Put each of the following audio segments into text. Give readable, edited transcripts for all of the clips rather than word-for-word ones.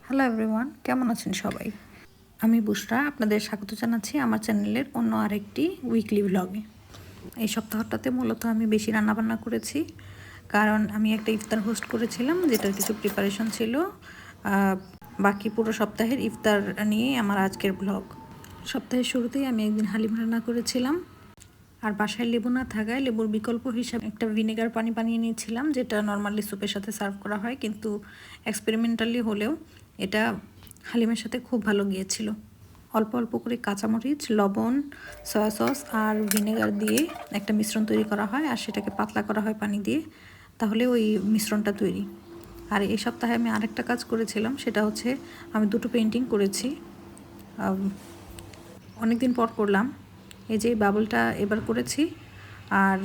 Hello everyone, কেমন আছেন সবাই? আমি বুশরা, আপনাদের স্বাগত জানাচ্ছি আমার চ্যানেলের অন্য আরেকটি উইকলি ভ্লগে। এই সপ্তাহটাতে মূলত আমি বেশি রান্নাবান্না করেছি, কারণ আমি একটা ইফতার হোস্ট করেছিলাম যেটার কিছু প্রিপারেশন ছিল। বাকি পুরো সপ্তাহের ইফতার নিয়ে আমার আজকের ভ্লগ। সপ্তাহের শুরুতেই আমি একদিন হালিম রান্না করেছিলাম, আর বাসায় লেবু না থাকায় লেবুর বিকল্প হিসাবে একটা ভিনেগার পানি বানিয়ে নিয়েছিলাম, যেটা নর্মালি স্যুপের সাথে সার্ভ করা হয়, কিন্তু এক্সপেরিমেন্টালি হলেও এটা হালিমের সাথে খুব ভালো গিয়েছিল। অল্প অল্প করে কাঁচামরিচ, লবণ, সয়া সস আর ভিনেগার দিয়ে একটা মিশ্রণ তৈরি করা হয়, আর সেটাকে পাতলা করা হয় পানি দিয়ে, তাহলে ওই মিশ্রণটা তৈরি। আর এই সপ্তাহে আমি আরেকটা কাজ করেছিলাম, সেটা হচ্ছে আমি দুটো পেন্টিং করেছি। অনেক দিন পর করলাম। এই যে বাবলটা এবার করেছি, আর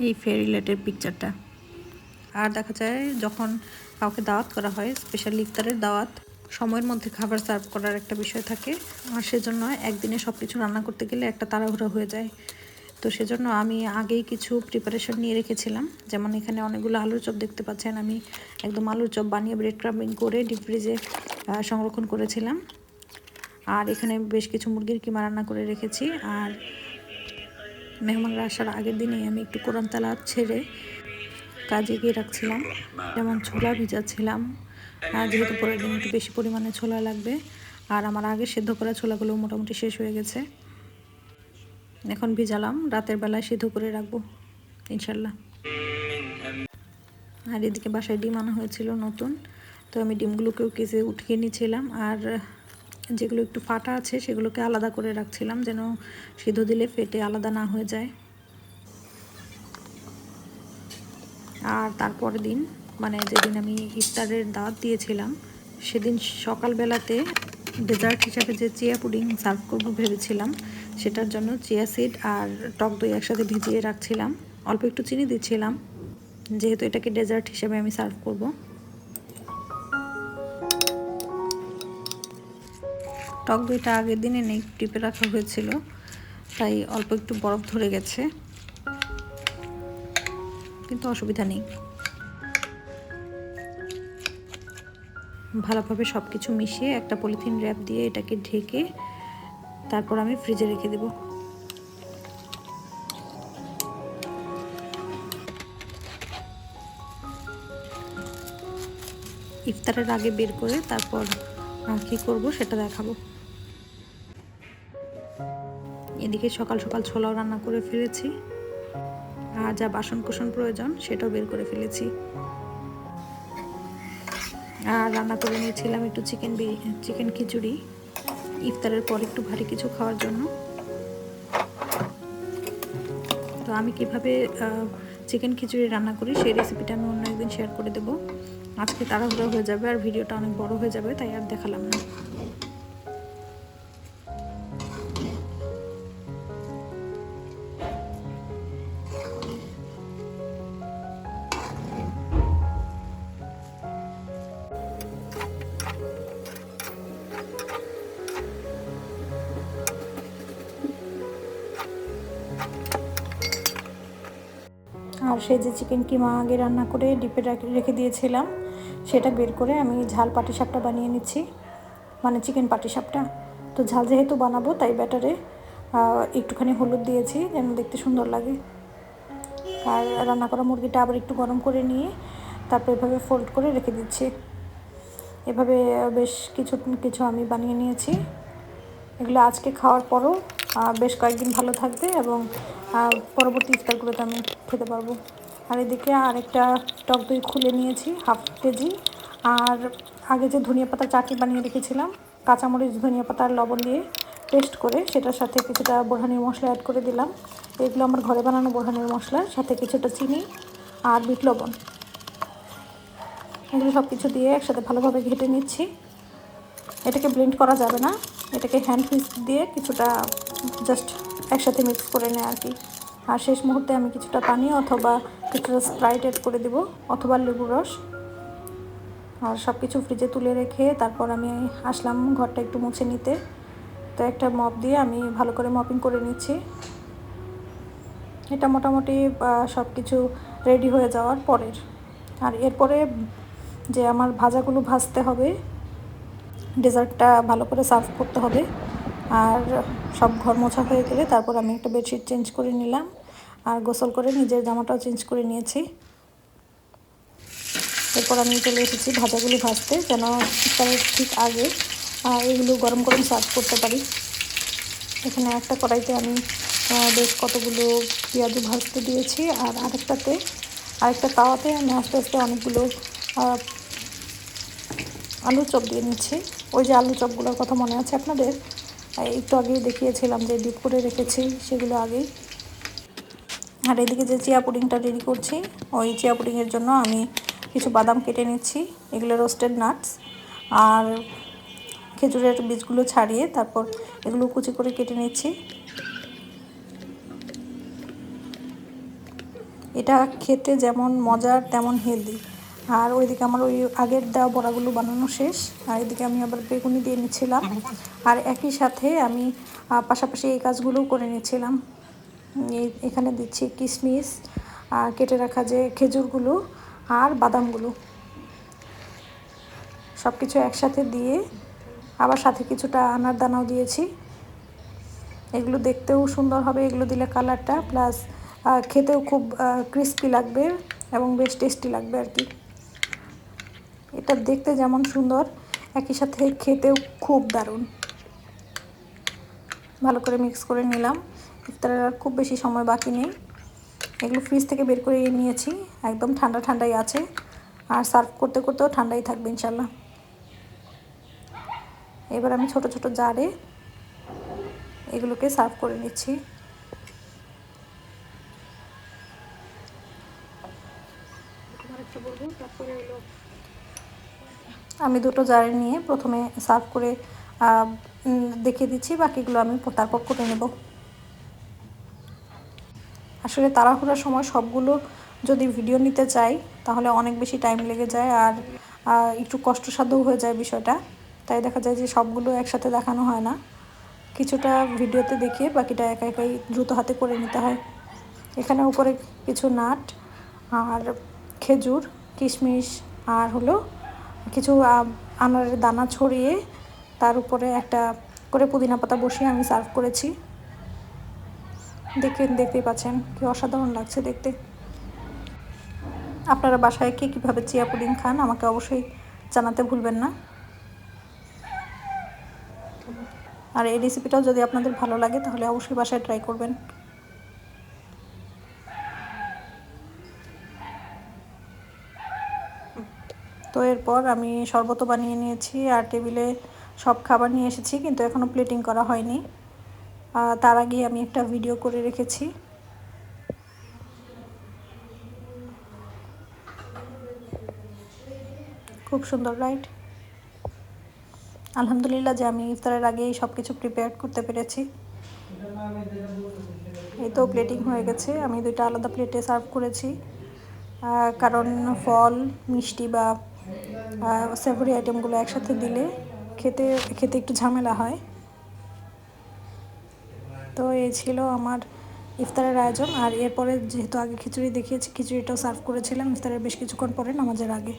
এই ফেয়ারি লাইটের পিকচারটা। আর দেখা যায় যখন কাউকে দাওয়াত করা হয়, স্পেশালি ইফতারের দাওয়াত, সময়ের মধ্যে খাবার সার্ভ করার একটা বিষয় থাকে, আর সেজন্য একদিনে সব কিছু রান্না করতে গেলে একটা তাড়াহুড়ো হয়ে যায়। তো সেজন্য আমি আগেই কিছু প্রিপারেশন নিয়ে রেখেছিলাম। যেমন এখানে অনেকগুলো আলুর চপ দেখতে পাচ্ছেন, আমি একদম আলুর চপ বানিয়ে ব্রেড ক্রাম্বিং করে ডিপ ফ্রিজে সংরক্ষণ করেছিলাম। আর এখানে বেশ কিছু মুরগির কিমা রান্না করে রেখেছি। আর মেহমানরা আসার আগের দিনেই আমি একটু কোরআন তেলাওয়াত ছেড়ে কাজে গিয়ে রাখছিলাম, যেমন ছোলা ভিজাচ্ছিলাম, যেহেতু পরের দিন একটু বেশি পরিমাণে ছোলা লাগবে। আর আমার আগে সেদ্ধ করা ছোলাগুলো মোটামুটি শেষ হয়ে গেছে, এখন ভিজালাম, রাতের বেলায় সিদ্ধ করে রাখবো ইনশাল্লাহ। আর এদিকে বাসায় ডিম আনা হয়েছিল নতুন, তো আমি ডিমগুলোকেও কেজে উঠিয়ে নিয়েছিলাম, আর যেগুলো একটু ফাটা আছে সেগুলোকে আলাদা করে রাখছিলাম, যেন সিদ্ধ দিলে ফেটে আলাদা না হয়ে যায়। আর তারপরের দিন, মানে যেদিন আমি ইফতারের দাওয়াত দিয়েছিলাম, সেদিন সকালবেলাতে ডেজার্ট হিসাবে যে চিয়া পুডিং সার্ভ করবো ভেবেছিলাম, সেটার জন্য চিয়া সিড আর টক দই একসাথে ভিজিয়ে রাখছিলাম, অল্প একটু চিনি দিচ্ছিলাম, যেহেতু এটাকে ডেজার্ট হিসাবে আমি সার্ভ করব। টক দইটা আগের দিনে নেই, টিপে রাখা হয়েছিল, তাই অল্প একটু বরফ ধরে গেছে, কিন্তু অসুবিধা নেই। ভালোভাবে সব কিছু মিশিয়ে একটা পলিথিন র্যাপ দিয়ে এটাকে ঢেকে তারপর আমি ফ্রিজে রেখে দেব। ইফতারের আগে বের করে তারপর কী করব সেটা দেখাবো। এদিকে সকাল সকাল ছোলাও রান্না করে ফেলেছি, আর যা বাসন কোসন প্রয়োজন সেটাও বের করে ফেলেছি। আর রান্না করে নিয়েছিলাম একটু চিকেন খিচুড়ি, ইফতারের পর একটু ভারী কিছু খাওয়ার জন্য। তো আমি কিভাবে চিকেন খিচুড়ি রান্না করি সেই রেসিপিটা আমি অন্য একদিন শেয়ার করে দেবো। আজকে তাড়াহুড়ো হয়ে যাবে আর ভিডিওটা অনেক বড় হয়ে যাবে, তাই আর দেখালাম না। আর সেই যে চিকেন কিমা আগে রান্না করে ডিপে রেখে দিয়েছিলাম, সেটা বের করে আমি ঝাল পাটিসাপটা বানিয়ে নিচ্ছি, মানে চিকেন পাটিসাপটা। তো ঝাল যেহেতু বানাবো, তাই ব্যাটারে একটুখানি হলুদ দিয়েছি যেন দেখতে সুন্দর লাগে। আর রান্না করা মুরগিটা আবার একটু গরম করে নিয়ে তারপর এভাবে ফোল্ড করে রেখে দিচ্ছি। এভাবে বেশ কিছু আমি বানিয়ে নিয়েছি। এগুলো আজকে খাওয়ার পরও বেশ কয়েকদিন ভালো থাকবে, এবং পরবর্তী ইফতারগুলোতে আমি খেতে পারবো। আর এদিকে আরেকটা টক দই খুলে নিয়েছি 1/2 কেজি। আর আগে যে ধনিয়া পাতার চাটনি বানিয়ে রেখেছিলাম, কাঁচামরিচ, ধনিয়া পাতা আর লবণ দিয়ে পেস্ট করে, সেটার সাথে কিছুটা বোরহানির মশলা অ্যাড করে দিলাম। এগুলো আমার ঘরে বানানো বোরহানির মশলার সাথে কিছুটা চিনি আর বিট লবণ, এগুলো সব কিছু দিয়ে একসাথে ভালোভাবে ঘেটে নিচ্ছি। এটাকে ব্লেন্ড করা যাবে না, এটাকে হ্যান্ড হুইস্ক দিয়ে কিছুটা জাস্ট একসাথে মিক্স করে নেয় আর কি। আর শেষ মুহূর্তে আমি কিছুটা পানি অথবা কিছুটা স্প্রাইট অ্যাড করে দেবো, অথবা লেবুর রস। আর সব কিছু ফ্রিজে তুলে রেখে তারপর আমি আসলাম ঘরটা একটু মুছে নিতে। তো একটা মপ দিয়ে আমি ভালো করে মপিং করে নিচ্ছি। এটা মোটামুটি সব কিছু রেডি হয়ে যাওয়ার পরের। আর এরপরে যে আমার ভাজাগুলো ভাজতে হবে, ডেজার্টটা ভালো করে সার্ভ করতে হবে। আর সব ঘর মোছা হয়ে গেলে তারপর আমি একটা বেডশিট চেঞ্জ করে নিলাম আর গোসল করে নিজের জামাটাও চেঞ্জ করে নিয়েছি। এরপর আমি চলে এসেছি ভাজাগুলো ভাজতে, যেন তার ঠিক আগে এগুলো গরম গরম সার্ভ করতে পারি। এখানে একটা কড়াইতে আমি বেশ কতগুলো পেঁয়াজু ভাজতে দিয়েছি, আর আরেকটা তাওয়াতে আমি আস্তে আস্তে অনেকগুলো আলুর চপ দিয়ে নিচ্ছি। ওই যে আলু চপগুলোর কথা মনে আছে আপনাদের? একটু আগেই দেখিয়েছিলাম যে ডিপ করে রেখেছি সেগুলো আগেই। আর এদিকে যে চিয়া পুডিংটা রেডি করছি, ওই চিয়া পুডিংয়ের জন্য আমি কিছু বাদাম কেটে নিচ্ছি, এগুলো রোস্টেড নাটস, আর খেজুরের বীজগুলো ছাড়িয়ে তারপর এগুলো কুচি করে কেটে নিচ্ছি। এটা খেতে যেমন মজার তেমন হেলদি। আর ওইদিকে আমার ওই আগের দেওয়া বড়াগুলো বানানো শেষ, আর এদিকে আমি আবার বেগুনি দিয়ে নিচ্ছিলাম, আর একই সাথে আমি পাশাপাশি এই কাজগুলোও করে নিচ্ছিলাম। এখানে দিচ্ছি কিশমিশ, আর কেটে রাখা যে খেজুরগুলো আর বাদামগুলো সব কিছু একসাথে দিয়ে, আবার সাথে কিছুটা আনার দানাও দিয়েছি। এগুলো দেখতেও সুন্দর হবে, এগুলো দিলে কালারটা, প্লাস খেতেও খুব ক্রিস্পি লাগবে এবং বেশ টেস্টি লাগবে আর কি। এটা দেখতে যেমন সুন্দর, একই সাথে খেতেও খুব দারুণ। ভালো করে মিক্স করে নিলাম। ইফতারের আর খুব বেশি সময় বাকি নেই। এগুলো ফ্রিজ থেকে বের করে নিয়েছি, একদম ঠান্ডা ঠান্ডাই আছে, আর সার্ভ করতে করতেও ঠান্ডাই থাকবে ইনশাল্লাহ। এবার আমি ছোট ছোট জারে এগুলোকে সার্ভ করে নিচ্ছি। আমি দুটো জারে নিয়ে প্রথমে সার্ভ করে দেখিয়ে দিচ্ছি, বাকিগুলো আমি তারপর করে নেব। আসলে তাড়াহুড়োর সময় সবগুলো যদি ভিডিও নিতে চাই তাহলে অনেক বেশি টাইম লেগে যায়, আর একটু কষ্টসাধ্যও হয়ে যায় বিষয়টা। তাই দেখা যায় যে সবগুলো একসাথে দেখানো হয় না, কিছুটা ভিডিওতে দেখিয়ে বাকিটা একা একাই দ্রুত হাতে করে নিতে হয়। এখানে উপরে কিছু নাট আর খেজুর, কিশমিশ আর হলো কিছু আনারের দানা ছড়িয়ে তার উপরে একটা করে পুদিনা পাতা বসিয়ে আমি সার্ভ করেছি। দেখতেই পাচ্ছেন কি অসাধারণ লাগছে দেখতে। আপনারা বাসায় কীভাবে চিয়া পুডিং খান আমাকে অবশ্যই জানাতে ভুলবেন না। আর এই রেসিপিটাও যদি আপনাদের ভালো লাগে তাহলে অবশ্যই বাসায় ট্রাই করবেন। তো এরপর আমি শরবতও বানিয়ে নিয়েছি, আর টেবিলে সব খাবার নিয়ে এসেছি, কিন্তু এখনও প্লেটিং করা হয়নি। তার আগে আমি একটা ভিডিও করে রেখেছি। খুব সুন্দর, রাইট? আলহামদুলিল্লাহ যে আমি ইফতারের আগেই সব কিছু প্রিপেয়ার করতে পেরেছি। এই তো প্লেটিং হয়ে গেছে, আমি দুইটা আলাদা প্লেটে সার্ভ করেছি, কারণ ফল, মিষ্টি বা সেভরি আইটেমগুলো একসাথে দিলে খেতে একটু ঝামেলা হয়। তো এই ছিল আমার ইফতারের আয়োজন। আর এরপরে যেহেতু আগে খিচুড়ি দেখিয়েছি, খিচুড়িটাও সার্ভ করেছিলাম ইফতারের বেশ কিছুক্ষণ পরে নামাজের আগে।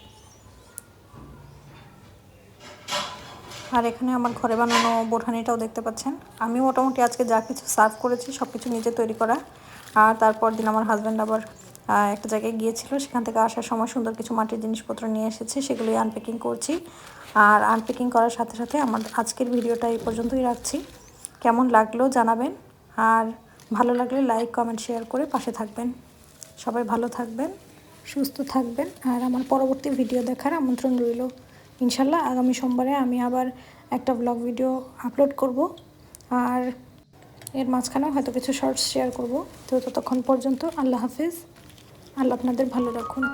আর এখানে আমার ঘরে বানানো বোরহানিটাও দেখতে পাচ্ছেন। আমি মোটামুটি আজকে যা কিছু সার্ভ করেছি সব কিছু নিজে তৈরি করা। আর তারপর দিন আমার হাজব্যান্ড আবার একটা জায়গায় গিয়েছিল, সেখান থেকে আসার সময় সুন্দর কিছু মাটির জিনিসপত্র নিয়ে এসেছে, সেগুলোই আনপ্যাকিং করছি। আর আনপ্যাকিং করার সাথে সাথে আমার আজকের ভিডিওটা এই পর্যন্তই রাখছি। কেমন লাগলো জানাবেন, আর ভালো লাগলে লাইক, কমেন্ট, শেয়ার করে পাশে থাকবেন। সবাই ভালো থাকবেন, সুস্থ থাকবেন, আর আমার পরবর্তী ভিডিও দেখার আমন্ত্রণ রইল। ইনশাল্লাহ আগামী সোমবারে আমি আবার একটা ব্লগ ভিডিও আপলোড করব, আর এর মাঝখানেও হয়তো কিছু শর্টস শেয়ার করব। তো ততক্ষণ পর্যন্ত আল্লাহ হাফিজ। আল্লাহ আপনাদের ভালো রাখুন।